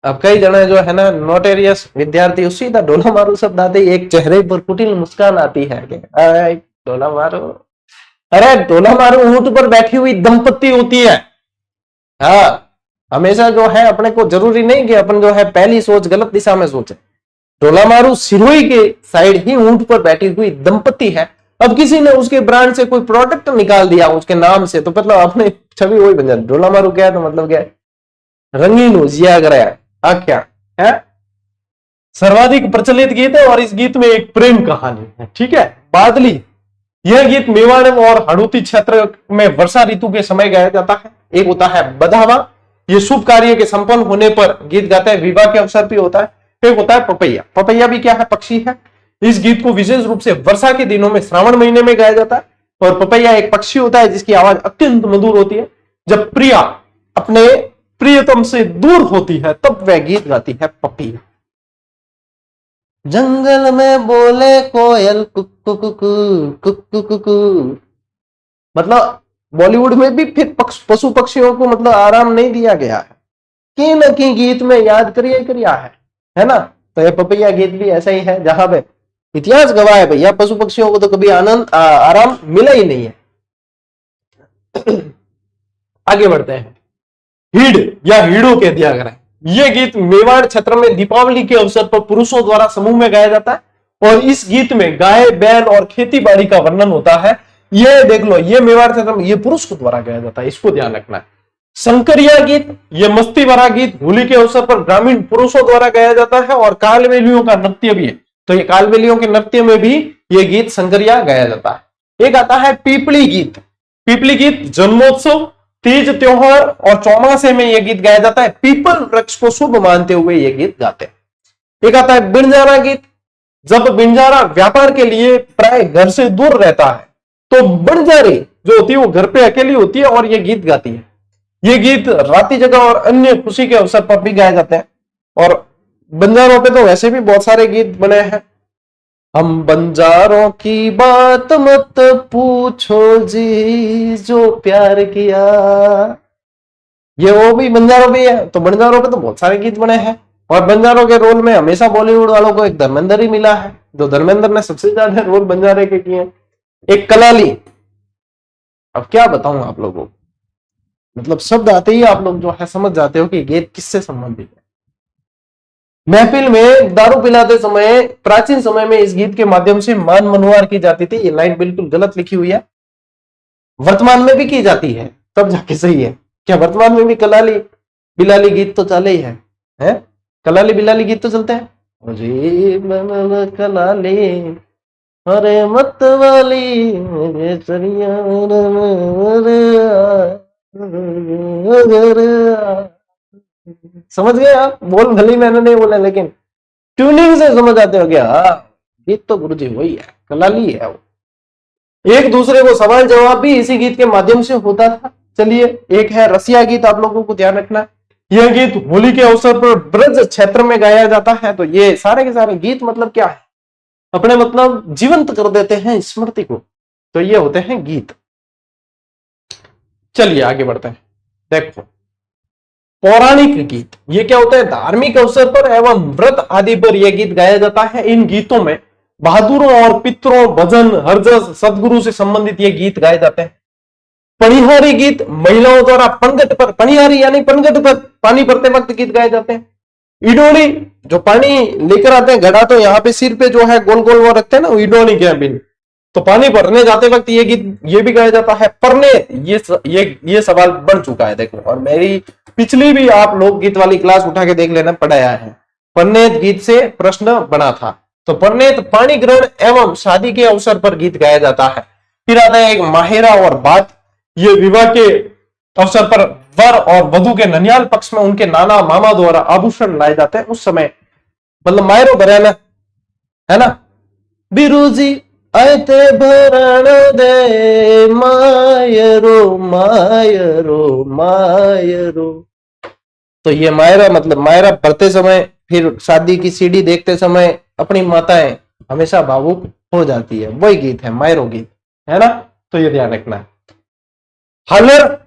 अब कई जने जो है ना नोटेरियस विद्यार्थी उसी का ढोला मारू शब्द आते ही एक चेहरे पर कुटिल मुस्कान आती है कि ढोला मारू, अरे ढोला मारू ऊंट पर बैठी हुई दंपत्ति होती है। हाँ, हमेशा जो है अपने को जरूरी नहीं कि अपन जो है पहली सोच गलत दिशा में सोचे। ढोला मारू सिरोही के साइड ही ऊंट पर बैठी हुई दंपत्ति है। अब किसी ने उसके ब्रांड से कोई प्रोडक्ट निकाल दिया उसके नाम से, तो मतलब अपने छवि वही बन जाती। ढोला मारू क्या है तो मतलब क्या है, रंगीन हो जिया गया आख्या है। सर्वाधिक प्रचलित गीत है और इस गीत में एक प्रेम कहानी है। ठीक है। बादली, यह गीत मेवाड़ और हड़ौती क्षेत्र में वर्षा ऋतु के समय गाया जाता है। एक होता है बधावा, ये शुभ कार्य के संपन्न होने पर गीत गाते हैं, विवाह के अवसर भी होता है। एक होता है पपैया, पपैया भी क्या है, पक्षी है। इस गीत को विशेष रूप से वर्षा के दिनों में श्रावण महीने में गाया जाता है। और पपैया एक पक्षी होता है जिसकी आवाज अत्यंत मधुर होती है। जब प्रिया अपने प्रियतम से दूर होती है तब वह गीत गाती है पपैया। जंगल में बोले कोयल कुकु कुकु कुकु कुकु, मतलब बॉलीवुड में भी फिर पशु पक्षियों को मतलब आराम नहीं दिया गया है, कहीं न कहीं गीत में याद करिए करिया है ना। तो ये पपैया गीत भी ऐसा ही है जहां पे इतिहास गवाह है भैया, पशु पक्षियों को तो कभी आनंद आराम मिला ही नहीं है। आगे बढ़ते हैं। हीड़ या हीड़ों के दिया गया, यह गीत मेवाड़ क्षेत्र में दीपावली के अवसर पर पुरुषों द्वारा समूह में गाया जाता है और इस गीत में गाय बैल और खेती बाड़ी का वर्णन होता है। ये देख लो, ये मेवाड़ क्षेत्र में ये पुरुष को द्वारा गाया जाता है, इसको ध्यान रखना है। शंकरिया गीत, ये मस्ती भरा गीत होली के अवसर पर ग्रामीण पुरुषों द्वारा गाया जाता है और कालबेलियों का नृत्य भी है। तो ये कालबेलियों के नृत्य में भी ये गीत शंकरिया गाया जाता है। एक आता है पीपली गीत, पीपली गीत जन्मोत्सव, तीज त्योहार और चौमासे में यह गीत गाया जाता है। पीपल वृक्ष को शुभ मानते हुए यह गीत गाते हैं। एक आता है बिंजारा गीत, जब बिंजारा व्यापार के लिए प्राय घर से दूर रहता है तो बंजारी जो होती है वो घर पे अकेली होती है और ये गीत गाती है। ये गीत राती जगह और अन्य खुशी के अवसर पर भी गाए जाते हैं। और बंजारों पे तो वैसे भी बहुत सारे गीत बने हैं। हम बंजारों की बात मत पूछो जी, जो प्यार किया, ये वो भी बंजारों भी है। तो बंजारों पे तो बहुत सारे गीत बने हैं और बंजारों के रोल में हमेशा बॉलीवुड वालों को एक धर्मेंद्र ही मिला है, जो धर्मेंद्र ने सबसे ज्यादा रोल बंजारे के किए। एक कलाली, अब क्या बताऊं आप लोगों को, मतलब शब्द आते ही आप लोग जो है समझ जाते हो कि गीत किससे संबंधित है। महफिल में दारू पिलाते समय प्राचीन समय में इस गीत के माध्यम से मान मनोहार की जाती थी। ये लाइन बिल्कुल गलत लिखी हुई है, वर्तमान में भी की जाती है तब जाके सही है। क्या वर्तमान में भी कलाली बिलाली गीत तो चले ही है? कलाली बिलाली गीत तो चलते हैं। कलाली अरे मत वाली समझ गए आप? बोल भले मैंने नहीं बोला लेकिन ट्यूनिंग से समझ आते हो क्या? गीत तो गुरुजी वही है, कलाली है वो। एक दूसरे को सवाल जवाब भी इसी गीत के माध्यम से होता था। चलिए, एक है रसिया गीत, आप लोगों को ध्यान रखना। यह गीत होली के अवसर पर ब्रज क्षेत्र में गाया जाता है। तो ये सारे के सारे गीत मतलब क्या है, अपने मतलब जीवंत कर देते हैं स्मृति को। तो ये होते हैं गीत। चलिए आगे बढ़ते हैं। देखो पौराणिक गीत, ये क्या होता है? धार्मिक अवसर पर एवं व्रत आदि पर यह गीत गाया जाता है। इन गीतों में बहादुरों और पितरों, भजन, हरजस, सदगुरु से संबंधित ये गीत गाए जाते हैं। पणिहारी गीत महिलाओं द्वारा पनघट पर, पणिहारी यानी पनघट पर पानी भरते वक्त गीत गाए जाते हैं। इडोली, जो पानी लेकर आते हैं घड़ा, तो यहाँ पे सिर पे जो है गोल गोल वो रखते हैं ना, इडोली के बिन, तो पानी भरने जाते वक्त ये गीत ये भी गाया जाता है। परने, ये सवाल बन चुका है देखो, और मेरी पिछली भी आप लोकगीत वाली क्लास उठा के देख लेना, पढ़ाया है। परनेत गीत से प्रश्न बना था। तो परनेत पानी ग्रहण एवं शादी के अवसर पर गीत गाया जाता है। फिर आता है एक माहेरा और बात, ये विवाह के अवसर पर वर और वधु के ननियाल पक्ष में उनके नाना मामा द्वारा आभूषण लाए जाते हैं। उस समय मतलब मायरो भरेला है ना, बिरुजी आयते भरण दे मायरो मायरो मायरो। तो ये मायरा मतलब मायरा भरते समय, फिर शादी की सीढ़ी देखते समय अपनी माताएं हमेशा भावुक हो जाती है, वही गीत है मायरो गीत, है ना। तो ये ध्यान रखना है। हालर,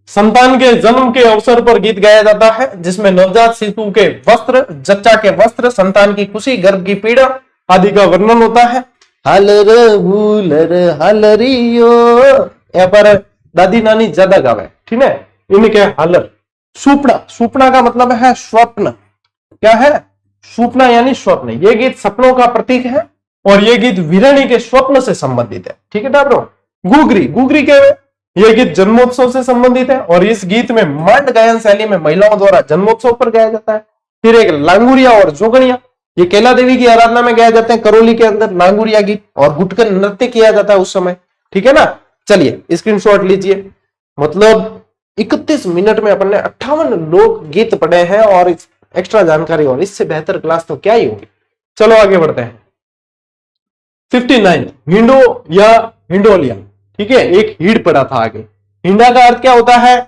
संतान के जन्म के अवसर पर गीत गाया जाता है, जिसमें नवजात शिशु के वस्त्र, जच्चा के वस्त्र, संतान की खुशी, गर्भ की पीड़ा आदि का वर्णन होता है। हालर हुलर हालरियो, यहाँ पर दादी नानी ज्यादा गावे, ठीक है, इनके हालर। सुपना, सुपना का मतलब है स्वप्न, क्या है? सुपना यानी स्वप्न। ये गीत सपनों का प्रतीक है और ये गीत वीरानी के स्वप्न से संबंधित है, ठीक है डाबरो। गुगरी, गुगरी क्या है? यह गीत जन्मोत्सव से संबंधित है और इस गीत में मंड गायन शैली में महिलाओं द्वारा जन्मोत्सव पर गाया जाता है। फिर एक लांगुरिया और जोगणिया, ये कैला देवी की आराधना में गाए जाते हैं। करौली के अंदर लांगुरिया गीत और गुटकर नृत्य किया जाता है उस समय, ठीक है ना। चलिए स्क्रीनशॉट लीजिए। मतलब 31 मिनट में अपन ने 58 लोक गीत पढ़े हैं और एक्स्ट्रा जानकारी, और इससे बेहतर क्लास तो क्या ही होगी। चलो आगे बढ़ते हैं। 59 हिंडो या हिंडोलिया, ठीक है, एक हीड पड़ा था आगे। हिंडा का अर्थ क्या होता है?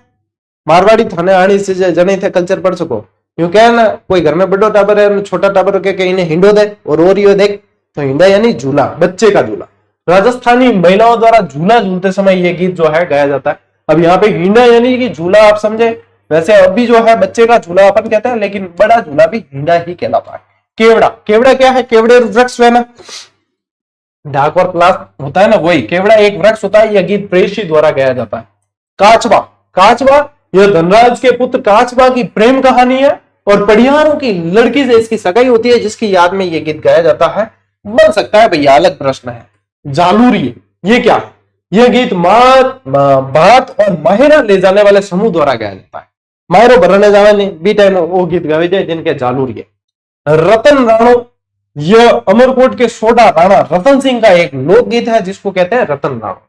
मारवाड़ी थाने आनी से जने थे कल्चर पढ़ सको, यूं क्या है ना, कोई घर में बड़ो टाबर है, छोटा टाबर के इन्हें हिंडो दे और ओरियो देख, तो हिंडा यानी झूला, बच्चे का झूला। राजस्थानी महिलाओं द्वारा झूला झूलते समय ये गीत जो है गाया जाता है। अब यहाँ पे हिंडा यानी कि झूला, आप समझे। वैसे अभी जो है बच्चे का झूला अपन कहते हैं, लेकिन बड़ा झूला भी हिंडा ही कहलाता है। केवड़ा, केवड़ा क्या है? केवड़े वृक्ष है ना, ढाक और प्लास होता है ना, वही केवड़ा एक वृक्ष होता है। यह गीत प्रेषी द्वारा गाया जाता है। काचबा, काचबा यह धनराज के पुत्र काचबा की प्रेम कहानी है और पड़ियारों की लड़की से इसकी सगाई होती है, जिसकी याद में यह गीत गाया जाता है। बन सकता है भैया, अलग प्रश्न है। जालूरी, ये क्या है? यह गीत बात और माहिरा ले जाने वाले समूह द्वारा गाया जाता है। माहिरो भरने जाने बी टाइम वो गीत गावे जाए जिनके जालूरी है। रतन राणो, यह अमरकोट के सोडा राणा रतन सिंह का एक लोकगीत है जिसको कहते हैं रतन राणो।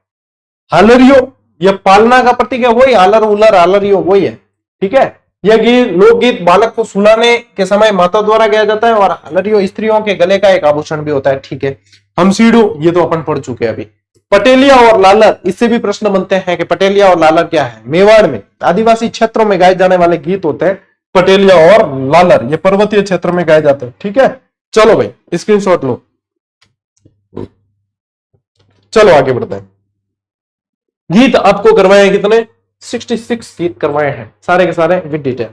हालरियो, यह पालना का प्रतीक है, वही हालर उलर हालरियो वही है, ठीक है। यह गीत लोकगीत बालक को सुलाने के समय माता द्वारा गाया जाता है और हालरियो स्त्रियों के गले का एक आभूषण भी होता है, ठीक है। हमसीडो, ये तो अपन पढ़ चुके हैं अभी। पटेलिया और लालर, इससे भी प्रश्न बनते हैं कि पटेलिया और लालर क्या है। मेवाड़ में आदिवासी क्षेत्रों में गाए जाने वाले गीत होते हैं पटेलिया और लालर, ये पर्वतीय क्षेत्र में गाए जाते हैं, ठीक है। चलो भाई स्क्रीनशॉट लो। चलो आगे बढ़ते हैं। गीत आपको करवाए हैं कितने? 66 गीत करवाए हैं, सारे के सारे विद डिटेल।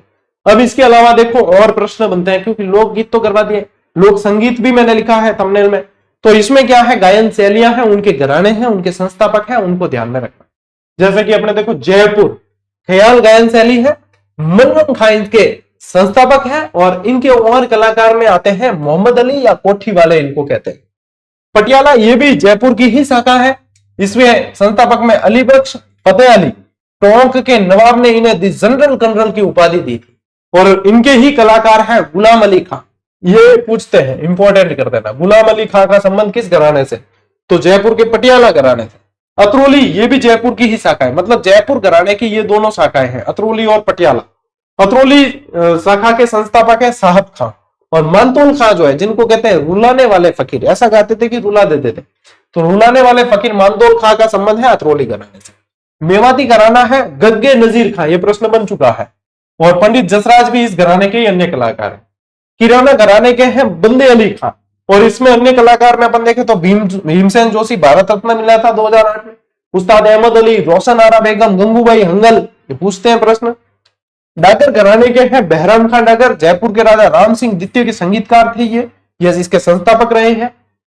अब इसके अलावा देखो और प्रश्न बनते हैं, क्योंकि लोकगीत तो करवा दिए, लोक संगीत भी मैंने लिखा है थंबनेल में। तो इसमें क्या है? गायन शैलियां हैं, उनके घराने हैं, उनके संस्थापक हैं, उनको ध्यान में रखना। जैसे कि अपने देखो जयपुर ख्याल गायन शैली है, मनन खां इनके संस्थापक हैं और इनके और कलाकार में आते हैं मोहम्मद अली या कोठी वाले, इनको कहते हैं। पटियाला, ये भी जयपुर की ही शाखा है, इसमें संस्थापक में अली बख्श फतेह अली, टोंक के नवाब ने इन्हें दी जनरल कर्नल की उपाधि दी थी और इनके ही कलाकार हैं गुलाम अली खां। ये पूछते हैं, इंपॉर्टेंट कर देना, गुलाम अली खां का संबंध किस घराने से? तो जयपुर के पटियाला घराने से। अतरोली, ये भी जयपुर की ही शाखा है, मतलब जयपुर घराने की ये दोनों शाखाएं हैं, अतरोली और पटियाला। अतरोली शाखा के संस्थापक है साहब खां और मानतोल खां जो है, जिनको कहते हैं रुलाने वाले फकीर, ऐसा गाते थे कि रुला देते थे, तो रुलाने वाले फकीर मानतोल खां का संबंध है अतरोली घराने से। मेवाती घराना है गग्गे नजीर खां, ये प्रश्न बन चुका है, और पंडित जसराज भी इस घराने के अन्य कलाकार हैं। किराना घराने के हैं बंदे अली खां, और इसमें अन्य कलाकार में अपन देखें तो भीमसेन जोशी भारत रत्न मिला था 2008 में, उस्ताद अहमद अली, रोशन आरा बेगम, गंगूबाई हंगल, ये पूछते हैं प्रश्न। डागर घराने के हैं बहराम खान डागर, जयपुर के राजा राम सिंह द्वितीय के संगीतकार थे ये इसके संस्थापक रहे हैं।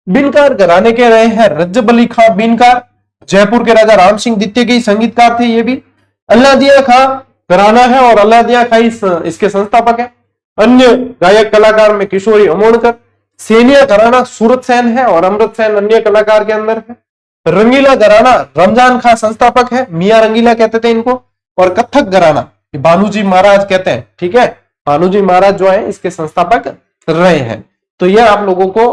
बिनकार घराने के रहे हैं रज्जब अली खां बिनकार, जयपुर के राजा राम सिंह द्वितीय के संगीतकार थे ये भी। अल्लादिया खां घराना है और अल्लादिया खां इसके संस्थापक है। अन्य गायक कलाकार में किशोरी अमोणकर। सेनिया घराना सूरत सेन है और अमृत सेन अन्य कलाकार के अंदर है। रंगीला घराना रमजान खां संस्थापक है, मियां रंगीला कहते थे इनको। और कथक घराना भानुजी महाराज कहते हैं, ठीक है, भानुजी महाराज जो है इसके संस्थापक रहे हैं। तो यह आप लोगों को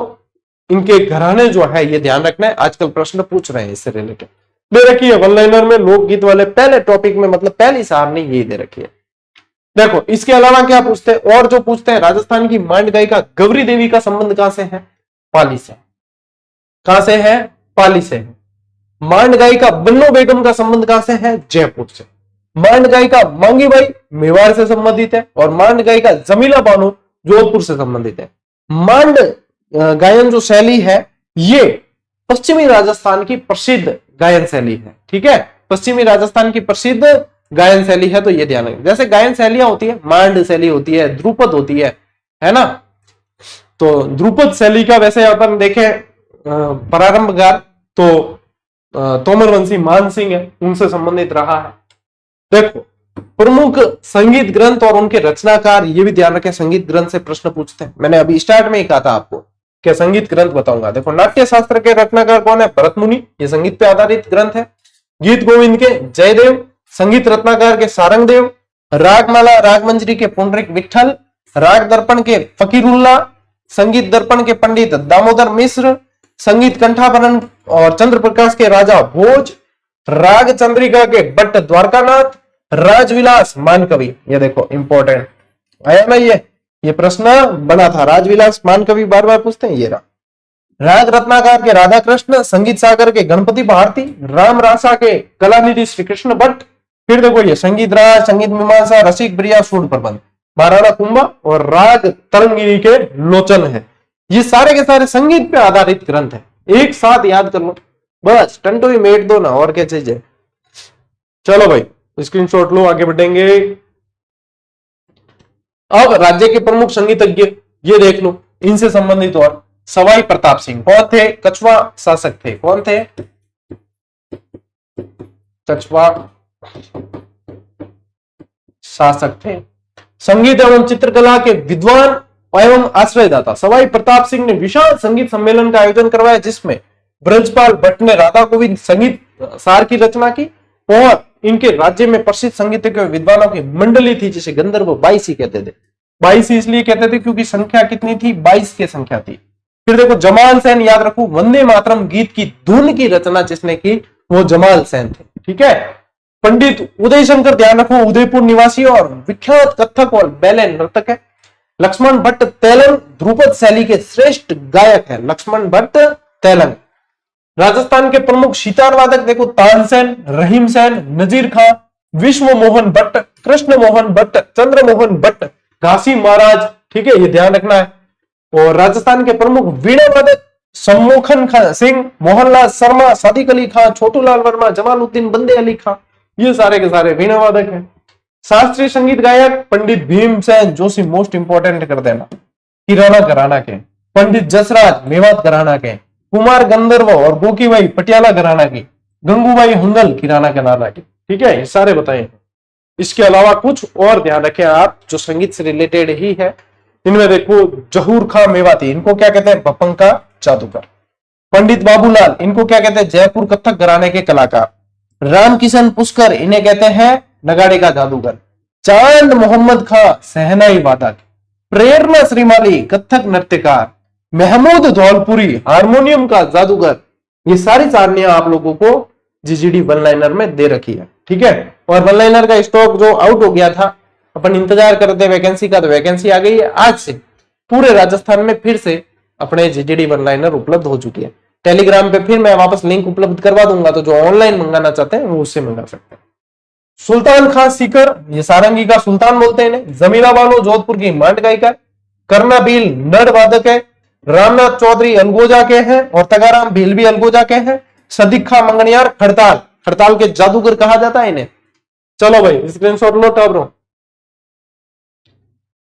इनके घराने जो है ये ध्यान रखना है, आजकल प्रश्न पूछ रहे हैं इससे रिलेटेड। दे रखी है वन लाइनर में लोकगीत वाले पहले टॉपिक में, मतलब पहली सारणी यही दे रखी है। देखो इसके अलावा क्या पूछते हैं, और जो पूछते हैं राजस्थान की मांड गायिका गौरी देवी का संबंध कहां से है? पाली से। कहां से है? पाली से है। मांड गायिका बन्नो बेगम का संबंध कहां से है? जयपुर से। मांड गायिका मांगी बाई मेवाड़ से संबंधित है और मांड गायिका जमीला बानो जोधपुर से संबंधित है। मांड गायन जो शैली है ये पश्चिमी राजस्थान की प्रसिद्ध गायन शैली है, ठीक है, पश्चिमी राजस्थान की प्रसिद्ध गायन शैली है। तो ये ध्यान रखें, जैसे गायन शैलियां होती है, मांड शैली होती है, ध्रुपद होती है ना। तो ध्रुपद शैली का वैसे अपन देखें प्रारंभकार तो तोमरवंशी मान सिंह है, उनसे संबंधित रहा है। देखो प्रमुख संगीत ग्रंथ और उनके रचनाकार, ये भी ध्यान रखें, संगीत ग्रंथ से प्रश्न पूछते हैं। मैंने अभी स्टार्ट में ही कहा था आपको कि संगीत ग्रंथ बताऊंगा। देखो नाट्य शास्त्र के रचनाकार कौन है? भरत मुनि, ये संगीत पे आधारित ग्रंथ है। गीत गोविंद के जयदेव, संगीत रत्नाकर के सारंगदेव, रागमाला रागमंजरी के पुंडरीक विठल, राग दर्पण के फकीरुल्ला, संगीत दर्पण के पंडित दामोदर मिश्र, संगीत कंठाभरण और चंद्र प्रकाश के राजा भोज, राग चंद्रिका के भट्ट द्वारकानाथ, राजविलास मानकवि। ये देखो इंपॉर्टेंट आया ना, ये प्रश्न बना था, राजविलास मानकवि बार बार पूछते हैं, ये रहा। राग रत्नाकर के राधा कृष्ण, संगीत सागर के गणपति भारती, राम रासा के कलानिधि श्री कृष्ण भट्ट। फिर देखो ये संगीत राज, संगीत मीमांसा, रसिक प्रिया, सूर प्रबंध महाराणा कुंभा और राग तरंगिनी के लोचन है। ये सारे के सारे संगीत पे आधारित ग्रंथ है, एक साथ याद कर लो बस, टंटो ही मेट दो ना, और क्या चाहिए। चलो भाई स्क्रीनशॉट लो, आगे बढ़ेंगे। अब राज्य के प्रमुख संगीतज्ञ ये देख लो, इनसे संबंधित। और सवाई प्रताप सिंह कौन थे? कछवा शासक थे। कौन थे? कछवा शासक थे। संगीत एवं चित्रकला के विद्वान एवं आश्रयदाता सवाई प्रताप सिंह ने विशाल संगीत सम्मेलन का आयोजन करवाया, जिसमें ब्रजपाल भट्ट ने राधा गोविंद संगीत सार की रचना की और इनके राज्य में प्रसिद्ध संगीतज्ञ विद्वानों की मंडली थी, जिसे गंधर्व 22 कहते थे। 22 इसलिए कहते थे क्योंकि संख्या कितनी थी? 22 की संख्या थी। फिर देखो जमाल सेन, याद रखो, वंदे मातरम गीत की धुन की रचना जिसने की वो जमाल सेन थे, ठीक है। पंडित उदय शंकर, ध्यान रखो, उदयपुर निवासी और विख्यात कथक और बैले नर्तक है। लक्ष्मण भट्ट तेलंग ध्रुपद शैली के श्रेष्ठ गायक है। लक्ष्मण भट्ट तेलंग। राजस्थान के प्रमुख सितार वादक देखो, तानसेन, रहीम सेन, नजीर खां, विश्व मोहन भट्ट, कृष्ण मोहन भट्ट, चंद्र मोहन भट्ट, घासी महाराज, ठीक है, ये ध्यान रखना है। और राजस्थान के प्रमुख वीणा वादक सम्मोखन सिंह, मोहनलाल शर्मा, सादिक अली खां, छोटूलाल वर्मा, जमालुद्दीन बंदे अली खां, ये सारे के सारे वीणा वादक हैं। शास्त्रीय संगीत गायक पंडित भीमसेन जोशी, मोस्ट इंपोर्टेंट कर देना, किराना घराना के। पंडित जसराज मेवात घराना के। कुमार गंधर्व और गोकीबाई पटियाला घराना की। गंगूबाई हुंगल किराना घराना की, ठीक है, ये सारे बताए। इसके अलावा कुछ और ध्यान रखें आप जो संगीत से रिलेटेड ही है। इनमें देखो जहूर खां मेवाती, इनको क्या कहते हैं? भपंग का जादूगर। पंडित बाबूलाल, इनको क्या कहते हैं? जयपुर कथक घराने के कलाकार। रामकिशन पुष्कर, इन्हें कहते हैं नगाड़े का जादूगर। चांद मोहम्मद खां, सहनाई वादक। प्रेरणा श्रीमाली, कथक नृत्यकार। महमूद धौलपुरी, हारमोनियम का जादूगर। ये सारी सारणियां आप लोगों को जीजीडी वन लाइनर में दे रखी है, ठीक है। और वन लाइनर का स्टॉक जो आउट हो गया था, अपन इंतजार करते वैकेंसी का, तो वैकेंसी आ गई है। आज से पूरे राजस्थान में फिर से अपने जीजीडी वन लाइनर उपलब्ध हो चुकी है। टेलीग्राम पे फिर मैं वापस लिंक उपलब्ध करवा दूंगा, तो जो ऑनलाइन मंगाना चाहते हैं वो उससे मंगा सकते हैं। सुल्तान खान सीकर, ये सारंगी का सुल्तान बोलते हैं इन्हें। जमीला बानो जोधपुर की मांड गायिका। करना भील नड वादक है। रामनाथ चौधरी अलगोजा के हैं और तगाराम भील भी अलगोजा के हैं। सदिक खां मंगनियार खड़ताल, खड़ताल के जादूगर कहा जाता है इन्हें। चलो भाई स्क्रीनशॉट लो टॉप रो।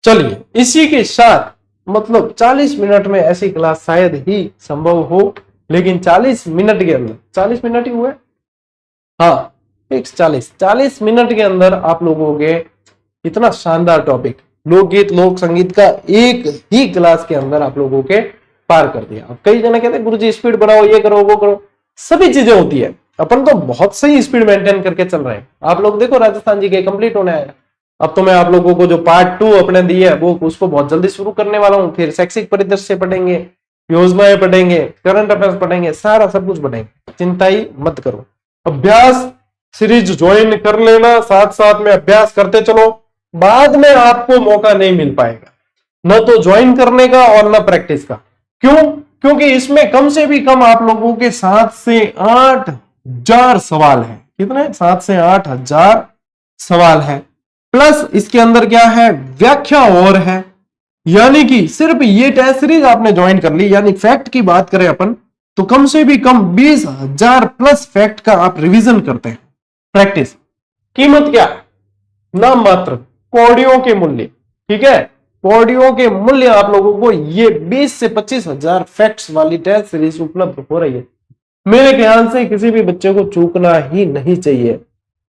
चलिए इसी के साथ मतलब 40 मिनट में ऐसी क्लास शायद ही संभव हो, लेकिन 40 मिनट के अंदर 40 मिनट ही हुए, हाँ फिक्स 40 मिनट के अंदर आप लोगों के इतना शानदार टॉपिक लोकगीत लोक संगीत का एक ही क्लास के अंदर आप लोगों के पार कर दिया। अब कई जने कहते हैं गुरुजी स्पीड बढ़ाओ, ये करो वो करो, सभी चीजें होती है, अपन तो बहुत सही स्पीड मेंटेन करके चल रहे हैं। आप लोग देखो राजस्थान जी के कंप्लीट होने आया, अब तो मैं आप लोगों को जो पार्ट 2 अपने दिए है वो उसको बहुत जल्दी शुरू करने वाला हूँ। फिर शैक्षिक परिदृश्य पढ़ेंगे, योजनाएं पढ़ेंगे, करंट अफेयर्स पढ़ेंगे, सारा सब कुछ पढ़ेंगे, चिंता ही मत करो। अभ्यास सीरीज ज्वाइन कर लेना, साथ साथ में अभ्यास करते चलो, बाद में आपको मौका नहीं मिल पाएगा न तो ज्वाइन करने का और न प्रैक्टिस का। क्यों? क्योंकि इसमें कम से भी कम आप लोगों के 7 से 8 हजार सवाल है। कितने? 7 से 8 हजार सवाल है, प्लस इसके अंदर क्या है, व्याख्या और है। यानी कि सिर्फ ये टेस्ट सीरीज आपने ज्वाइन कर ली, यानी फैक्ट की बात करें अपन तो कम से भी कम 20,000 प्लस फैक्ट का आप रिवीजन करते हैं। प्रैक्टिस कीमत क्या है? नाम मात्र कौड़ियों के मूल्य, ठीक है, कौड़ियों के मूल्य आप लोगों को ये 20 से 25,000 फैक्ट्स वाली टेस्ट सीरीज उपलब्ध हो रही है। मेरे ख्याल से किसी भी बच्चे को चूकना ही नहीं चाहिए,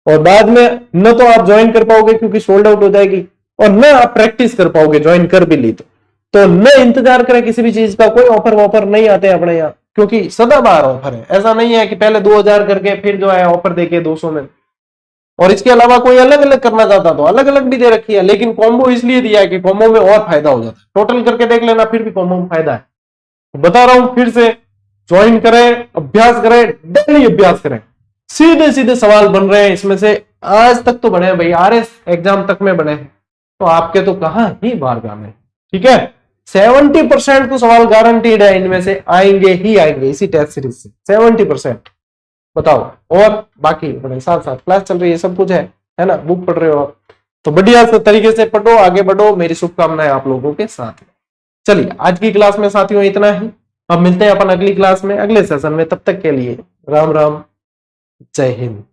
और बाद में न तो आप ज्वाइन कर पाओगे क्योंकि सोल्ड आउट हो जाएगी, और न आप प्रैक्टिस कर पाओगे ज्वाइन कर भी ली तो न इंतजार करें किसी भी चीज का। कोई ऑफर वॉफर नहीं आते अपने यहाँ, क्योंकि सदाबहार ऑफर है। ऐसा नहीं है कि पहले 2000 करके फिर जो है ऑफर देके 200 में, और इसके अलावा कोई अलग अलग करना चाहता तो अलग अलग भी दे रखी है, लेकिन कॉम्बो इसलिए दिया है कि कॉम्बो में और फायदा हो जाता है। टोटल करके देख लेना, फिर भी कॉम्बो में फायदा है। तो बता रहा हूं फिर से, ज्वाइन करें, अभ्यास करें, डेली अभ्यास करें। सीधे सीधे सवाल बन रहे हैं इसमें से, आज तक तो बने हैं भाई, आरएस एग्जाम तक में बने हैं, तो आपके तो कहां ही बाहर जाने। ठीक है, 70% तो सवाल गारंटीड है, इनमें से आएंगे ही आएंगे इसी टेस्ट सीरीज से 70%। बताओ, और बाकी बड़े साथ साथ क्लास चल रही है, सब कुछ है ना, बुक पढ़ रहे हो आप तो बढ़िया तरीके से पढ़ो, आगे बढ़ो, मेरी शुभकामनाएं आप लोगों के साथ में। चलिए आज की क्लास में साथियों इतना ही, अब मिलते हैं अपन अगली क्लास में अगले सेशन में। तब तक के लिए राम राम, जय हिंद।